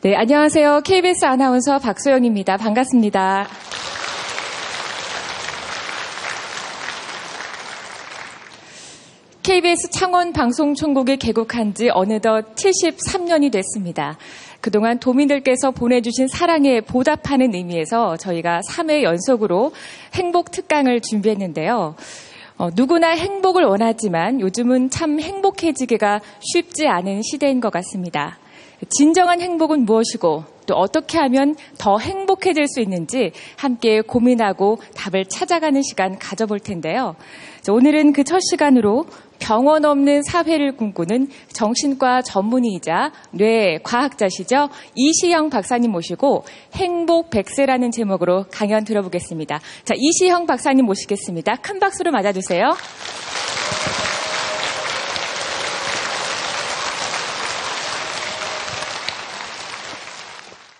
네, 안녕하세요. KBS 아나운서 박소영입니다. 반갑습니다. KBS 창원 방송총국이 개국한 지 어느덧 73년이 됐습니다. 그동안 도민들께서 보내주신 사랑에 보답하는 의미에서 저희가 3회 연속으로 행복 특강을 준비했는데요. 누구나 행복을 원하지만 요즘은 참 행복해지기가 쉽지 않은 시대인 것 같습니다. 진정한 행복은 무엇이고 또 어떻게 하면 더 행복해질 수 있는지 함께 고민하고 답을 찾아가는 시간 가져볼 텐데요. 오늘은 그 첫 시간으로 병원 없는 사회를 꿈꾸는 정신과 전문의이자 뇌 과학자시죠. 이시형 박사님 모시고 행복 100세라는 제목으로 강연 들어보겠습니다. 자, 이시형 박사님 모시겠습니다. 큰 박수로 맞아주세요.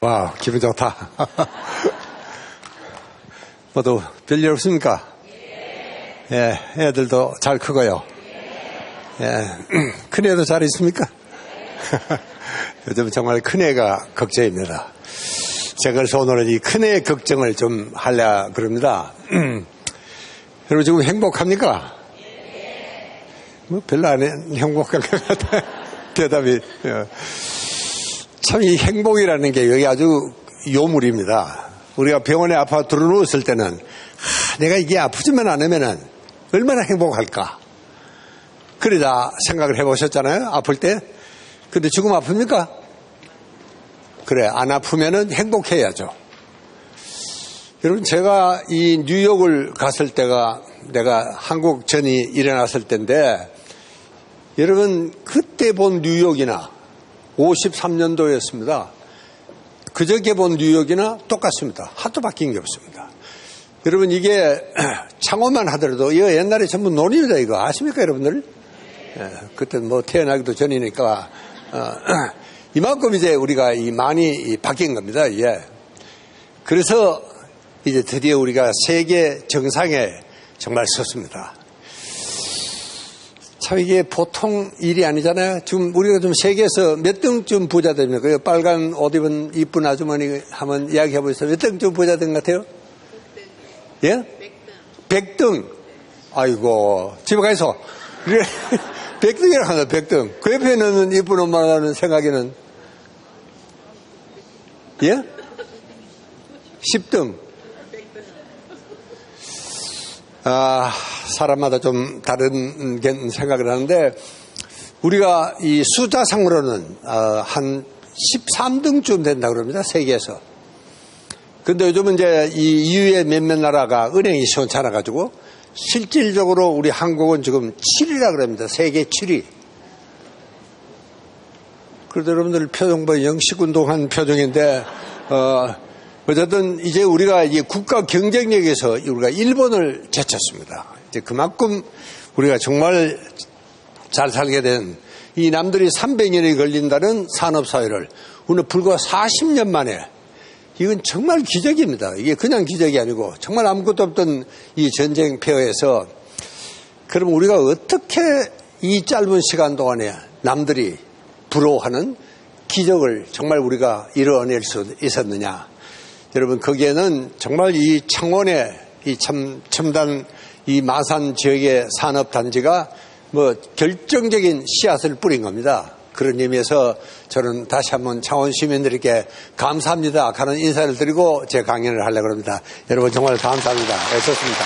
와, 기분 좋다. 모두 별일 없습니까? 예, 애들도 잘 크고요. 예, 큰애도 잘 있습니까? 요즘 정말 큰애가 걱정입니다. 제가 그래서 오늘은 이 큰애 걱정을 좀 하려 그럽니다. 여러분 지금 행복합니까? 뭐 별로 안 행복한 것 같아요. 대답이. 참 이 행복이라는 게 여기 아주 요물입니다. 우리가 병원에 아파 들어누웠을 때는 내가 이게 아프지만 않으면은 얼마나 행복할까? 그러다 생각을 해보셨잖아요. 아플 때. 근데 지금 아픕니까? 그래, 안 아프면은 행복해야죠. 여러분, 제가 이 뉴욕을 갔을 때가 내가 한국전이 일어났을 때인데, 여러분, 그때 본 뉴욕이나 53년도였습니다. 그저께 본 뉴욕이나 똑같습니다. 하도 바뀐 게 없습니다. 여러분, 이게 창원만 하더라도 이거 옛날에 전부 논입니다. 이거 아십니까, 여러분들? 예, 그때 뭐 태어나기도 전이니까 이만큼 이제 우리가 많이 바뀐 겁니다. 예. 그래서 이제 드디어 우리가 세계 정상에 정말 섰습니다. 참 이게 보통 일이 아니잖아요. 지금 우리가 좀 세계에서 몇 등쯤 부자 됩니까? 그 빨간 옷 입은 이쁜 아주머니 한번 이야기해 보세요. 몇 등쯤 부자 된 것 같아요? 100등. 예? 100등. 아이고, 집에 가서. 100등이라고 한다, 100등. 그 옆에 있는 이쁜 엄마라는 생각에는, 예? 10등. 아, 사람마다 좀 다른 생각을 하는데, 우리가 이 숫자상으로는, 한 13등쯤 된다고 그럽니다, 세계에서. 근데 요즘은 이제 이 이후에 몇몇 나라가 은행이 시원찮아가지고, 실질적으로 우리 한국은 지금 7위라 그럽니다. 세계 7위. 그래도 여러분들 표정 보면 영식운동한 표정인데, 어쨌든 이제 우리가 이 국가 경쟁력에서 우리가 일본을 제쳤습니다. 이제 그만큼 우리가 정말 잘 살게 된 이 남들이 300년이 걸린다는 산업사회를 우리는 불과 40년 만에 이건 정말 기적입니다. 이게 그냥 기적이 아니고 정말 아무것도 없던 이 전쟁 폐허에서 그럼 우리가 어떻게 이 짧은 시간 동안에 남들이 부러워하는 기적을 정말 우리가 이뤄낼 수 있었느냐. 여러분 거기에는 정말 이 창원의 이 참 첨단 이 마산 지역의 산업단지가 뭐 결정적인 씨앗을 뿌린 겁니다. 그런 의미에서 저는 다시 한번 창원 시민들에게 감사합니다 하는 인사를 드리고 제 강연을 하려고 합니다. 여러분 정말 감사합니다. 애썼습니다.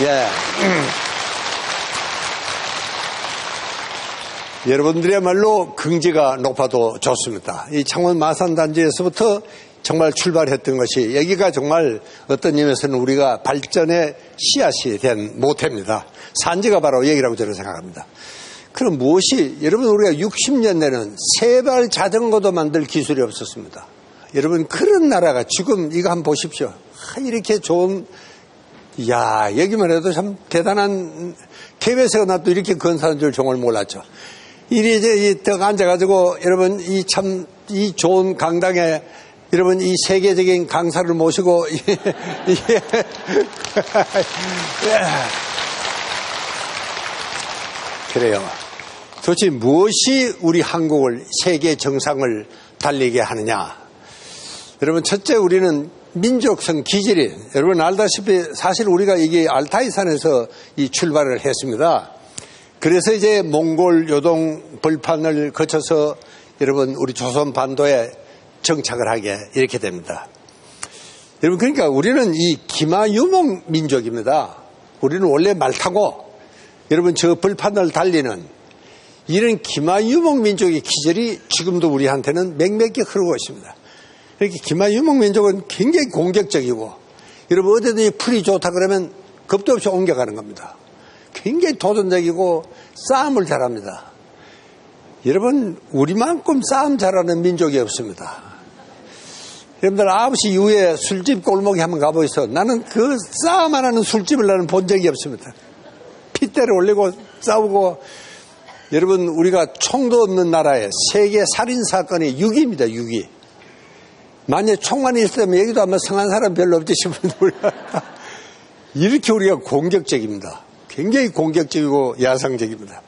예. 여러분들이야말로 긍지가 높아도 좋습니다. 이 창원 마산단지에서부터 정말 출발했던 것이 여기가 정말 어떤 의미에서는 우리가 발전의 씨앗이 된 모태입니다. 산지가 바로 여기라고 저는 생각합니다. 그럼 무엇이 여러분 우리가 60년 내는 세발 자전거도 만들 기술이 없었습니다. 여러분 그런 나라가 지금 이거 한번 보십시오. 이렇게 좋은 여기만 해도 참 대단한 KBS가 나도 이렇게 건사한 줄 정말 몰랐죠. 이리 이제 딱 앉아가지고 여러분 이 좋은 강당에 여러분 이 세계적인 강사를 모시고 그래요. 도대체 무엇이 우리 한국을 세계 정상을 달리게 하느냐? 여러분, 첫째 우리는 민족성 기질이, 여러분 알다시피 사실 우리가 이게 알타이산에서 이 출발을 했습니다. 그래서 이제 몽골 요동 벌판을 거쳐서 여러분 우리 조선 반도에 정착을 하게 이렇게 됩니다. 여러분, 그러니까 우리는 이 기마유목 민족입니다. 우리는 원래 말 타고 여러분 저 벌판을 달리는 이런 기마유목 민족의 기질이 지금도 우리한테는 맹맥히 흐르고 있습니다. 이렇게 기마유목 민족은 굉장히 공격적이고, 여러분 어디든지 풀이 좋다 그러면 겁도 없이 옮겨가는 겁니다. 굉장히 도전적이고 싸움을 잘합니다. 여러분, 우리만큼 싸움 잘하는 민족이 없습니다. 여러분들 9시 이후에 술집 골목에 한번 가보이소. 나는 그 싸움 안 하는 술집을 나는 본 적이 없습니다. 핏대를 올리고 싸우고. 여러분, 우리가 총도 없는 나라에 세계 살인사건이 6위입니다. 6위. 만약에 총만 있었다면 여기도 아마 성한 사람 별로 없지 싶은데 이렇게 우리가 공격적입니다. 굉장히 공격적이고 야성적입니다.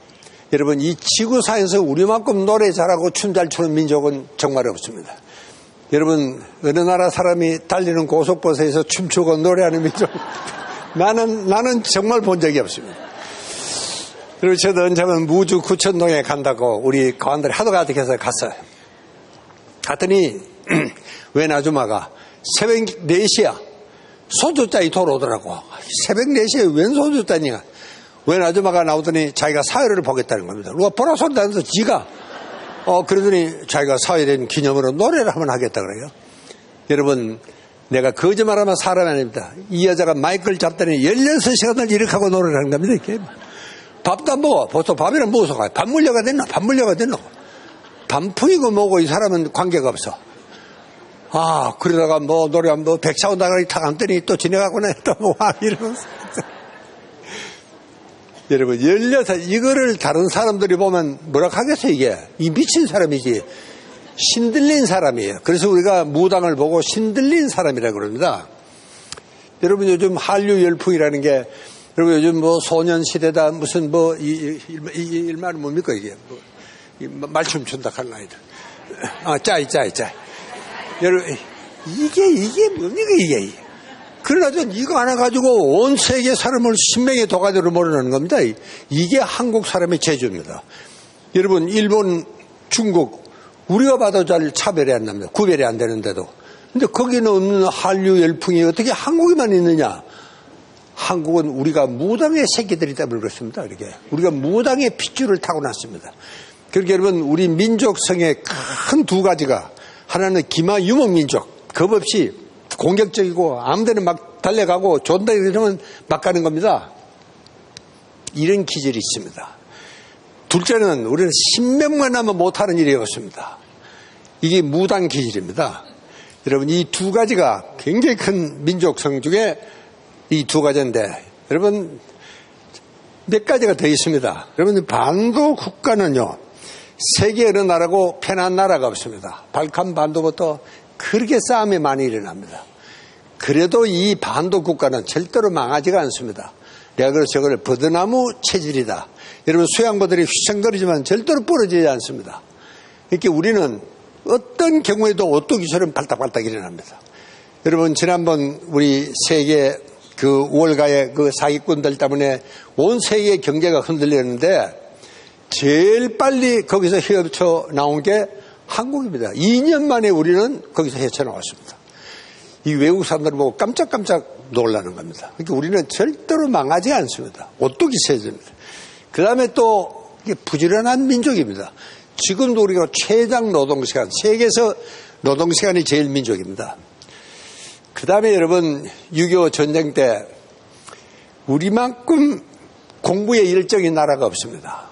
여러분, 이 지구상에서 우리만큼 노래 잘하고 춤 잘 추는 민족은 정말 없습니다. 여러분, 어느 나라 사람이 달리는 고속버스에서 춤추고 노래하는 민족 나는 정말 본 적이 없습니다. 그리고 저도 언제면 무주 구천동에 간다고 우리 가원들이 하도 가득해서 갔어요. 갔더니 웬 아줌마가 새벽 4시야 소주잔이 돌아오더라고. 새벽 4시에 웬 소주잔이야. 웬 아줌마가 나오더니 자기가 사회를 보겠다는 겁니다. 누가 보라 소리 나면서 지가 그러더니 자기가 사회된 기념으로 노래를 한번 하겠다 그래요. 여러분, 내가 거짓말하면 사람이 아닙니다. 이 여자가 마이크를 잡더니 16시간을 이렇게 하고 노래를 하는 겁니다. 이렇게. 밥도 안 먹어. 보통 밥이랑 먹어서 가요. 밥 물려가 됐나? 밥 물려가 됐나? 반풍이고 뭐고 이 사람은 관계가 없어. 그러다가 뭐 노래 뭐 백차원 나가리 탁 앉더니 또 지나가구나 또 뭐 이러면서. 여러분, 16, 이거를 다른 사람들이 보면 뭐라 하겠어요, 이게? 이 미친 사람이지. 신들린 사람이에요. 그래서 우리가 무당을 보고 신들린 사람이라고 그럽니다. 여러분, 요즘 한류 열풍이라는 게, 여러분, 요즘 뭐 소년시대다, 무슨 뭐, 이 말은 뭡니까, 이게? 뭐, 말춤 춘다 할 나이들. 짜이. 여러분, 이게 뭡니까, 이게? 그래가지고 이거 하나 가지고 온 세계 사람을 신명의 도가니로 몰아넣는 겁니다. 이게 한국 사람의 재주입니다. 여러분, 일본, 중국, 우리가 봐도 잘 차별이 안 납니다. 구별이 안 되는데도. 근데 거기는 없는 한류 열풍이 어떻게 한국에만 있느냐? 한국은 우리가 무당의 새끼들이 때문에 그렇습니다. 이렇게. 우리가 무당의 핏줄을 타고났습니다. 그렇게 여러분, 우리 민족성의 큰 두 가지가, 하나는 기마유목 민족, 겁 없이 공격적이고 아무데나 막 달려가고 존다 이러면 막 가는 겁니다. 이런 기질이 있습니다. 둘째는 우리는 신명만 하면 못하는 일이 없습니다. 이게 무당 기질입니다. 여러분, 이 두 가지가 굉장히 큰 민족성 중에 이 두 가지인데, 여러분, 몇 가지가 더 있습니다. 여러분, 반도 국가는요, 세계 어느 나라고 편한 나라가 없습니다. 발칸 반도부터 그렇게 싸움이 많이 일어납니다. 그래도 이 반도 국가는 절대로 망하지가 않습니다. 내가 그래서 저걸 버드나무 체질이다. 여러분, 수양보들이 휘청거리지만 절대로 부러지지 않습니다. 이렇게 우리는 어떤 경우에도 오뚜기처럼 발딱발딱 일어납니다. 여러분, 지난번 우리 세계 그 월가의 그 사기꾼들 때문에 온 세계 경제가 흔들렸는데 제일 빨리 거기서 헤엄쳐 나온 게 한국입니다. 2년 만에 우리는 거기서 헤쳐나왔습니다. 이 외국 사람들 보고 깜짝깜짝 놀라는 겁니다. 그러니까 우리는 절대로 망하지 않습니다. 오뚜기 체제입니다. 그 다음에 또 부지런한 민족입니다. 지금도 우리가 최장 노동시간, 세계에서 노동시간이 제일 민족입니다. 그 다음에 여러분, 6.25 전쟁 때 우리만큼 공부에 열정인 나라가 없습니다.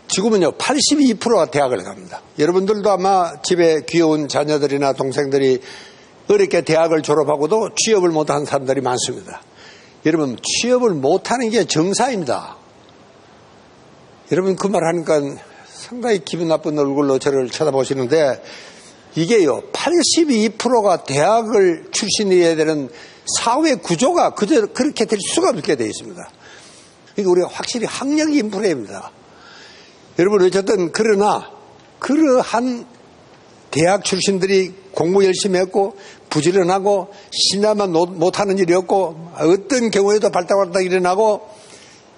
지금은요, 82%가 대학을 갑니다. 여러분들도 아마 집에 귀여운 자녀들이나 동생들이 어렵게 대학을 졸업하고도 취업을 못한 사람들이 많습니다. 여러분, 취업을 못하는 게 정사입니다. 여러분, 그 말 하니까 상당히 기분 나쁜 얼굴로 저를 쳐다보시는데, 이게요, 82%가 대학을 출신이어야 되는 사회 구조가 그저 그렇게 될 수가 없게 되어 있습니다. 그러니까 우리가 확실히 학력 인프레입니다. 여러분, 어쨌든 그러나 그러한 대학 출신들이 공부 열심히 했고 부지런하고 신나만 못하는 일이 없고 어떤 경우에도 발딱발딱 일어나고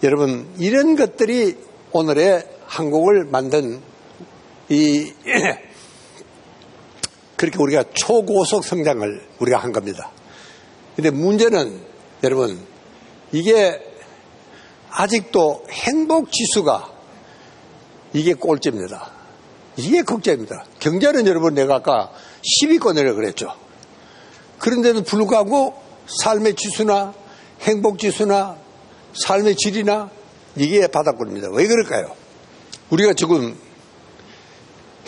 여러분 이런 것들이 오늘의 한국을 만든 그렇게 우리가 초고속 성장을 우리가 한 겁니다. 근데 문제는 여러분 이게 아직도 행복 지수가 이게 꼴찌입니다. 이게 걱정입니다. 경제는 여러분 내가 아까 10위권이라고 그랬죠. 그런데도 불구하고 삶의 지수나 행복 지수나 삶의 질이나 이게 바닥권입니다. 왜 그럴까요? 우리가 지금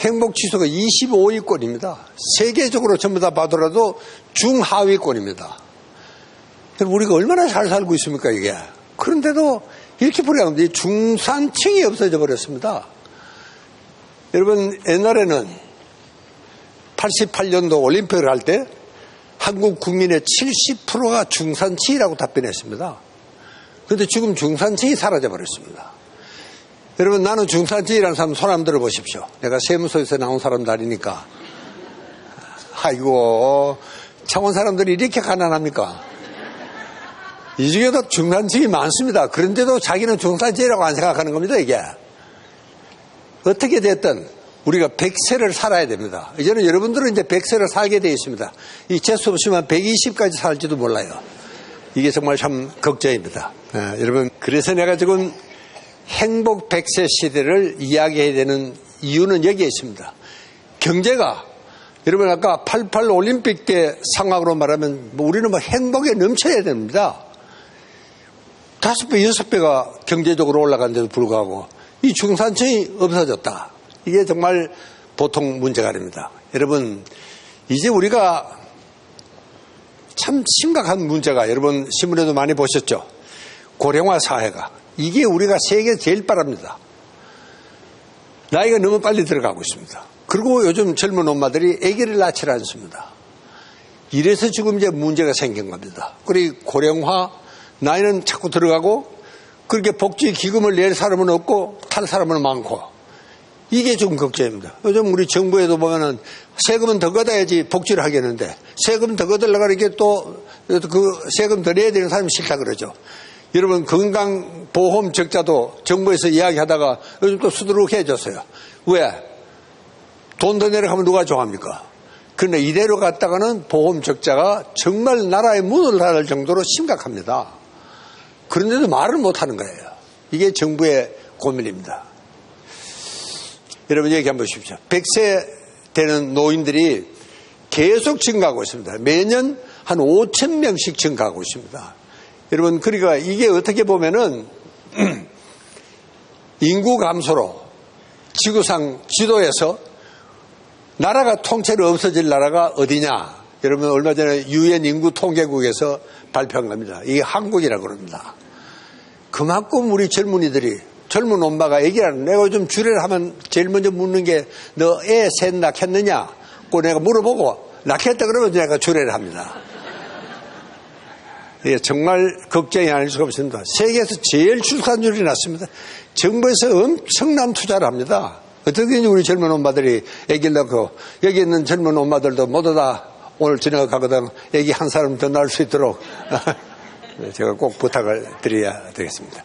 행복 지수가 25위권입니다. 세계적으로 전부 다 봐더라도 중하위권입니다. 우리가 얼마나 잘 살고 있습니까 이게. 그런데도 이렇게 불행합니다. 중산층이 없어져 버렸습니다. 여러분 옛날에는 88년도 올림픽을 할 때 한국 국민의 70%가 중산층이라고 답변했습니다. 그런데 지금 중산층이 사라져 버렸습니다. 여러분 나는 중산층이라는 사람 손 한번 들어보십시오. 내가 세무서에서 나온 사람도 아니니까. 아이고 창원 사람들이 이렇게 가난합니까? 이 중에도 중산층이 많습니다. 그런데도 자기는 중산층이라고 안 생각하는 겁니다. 이게 어떻게 됐든 우리가 100세를 살아야 됩니다. 이제는 여러분들은 이제 100세를 살게 되어 있습니다. 이 재수 없으면 120까지 살지도 몰라요. 이게 정말 참 걱정입니다. 여러분 그래서 내가 지금 행복 100세 시대를 이야기해야 되는 이유는 여기에 있습니다. 경제가 여러분 아까 88 올림픽 때 상황으로 말하면 우리는 행복에 넘쳐야 됩니다. 5배, 6배가 경제적으로 올라간데도 불구하고 이 중산층이 없어졌다. 이게 정말 보통 문제가 아닙니다. 여러분 이제 우리가 참 심각한 문제가 여러분 신문에도 많이 보셨죠. 고령화 사회가 이게 우리가 세계에서 제일 빠릅니다. 나이가 너무 빨리 들어가고 있습니다. 그리고 요즘 젊은 엄마들이 아기를 낳지 않습니다. 이래서 지금 이제 문제가 생긴 겁니다. 그리고 고령화 나이는 자꾸 들어가고 그렇게 복지 기금을 낼 사람은 없고 탈 사람은 많고 이게 좀 걱정입니다. 요즘 우리 정부에도 보면은 세금은 더 걷어야지 복지를 하겠는데 세금 더 걷으려고 이렇게 또 그 세금 더 내야 되는 사람이 싫다 그러죠. 여러분 건강보험 적자도 정부에서 이야기하다가 요즘 또 수두룩해졌어요. 왜? 돈 더 내려가면 누가 좋아합니까? 그런데 이대로 갔다가는 보험 적자가 정말 나라의 문을 닫을 정도로 심각합니다. 그런데도 말을 못하는 거예요. 이게 정부의 고민입니다. 여러분 얘기 한번 보십시오. 100세 되는 노인들이 계속 증가하고 있습니다. 매년 한 5,000명씩 증가하고 있습니다. 여러분 그러니까 이게 어떻게 보면은 인구 감소로 지구상 지도에서 나라가 통째로 없어질 나라가 어디냐. 여러분 얼마 전에 UN 인구 통계국에서 발표한 겁니다. 이게 한국이라고 그럽니다. 그만큼 우리 젊은이들이 젊은 엄마가 애기라는 내가 요즘 주례를 하면 제일 먼저 묻는 게 너 애 셋 낳겠느냐? 그 내가 물어보고 낳겠다 그러면 내가 주례를 합니다. 예, 정말 걱정이 아닐 수가 없습니다. 세계에서 제일 출산율이 낮습니다. 정부에서 엄청난 투자를 합니다. 어떻게든지 우리 젊은 엄마들이 애기를 낳고 여기 있는 젊은 엄마들도 모두 다 오늘 저녁에 가거든 애기 한 사람 더 낳을 수 있도록 제가 꼭 부탁을 드려야 되겠습니다.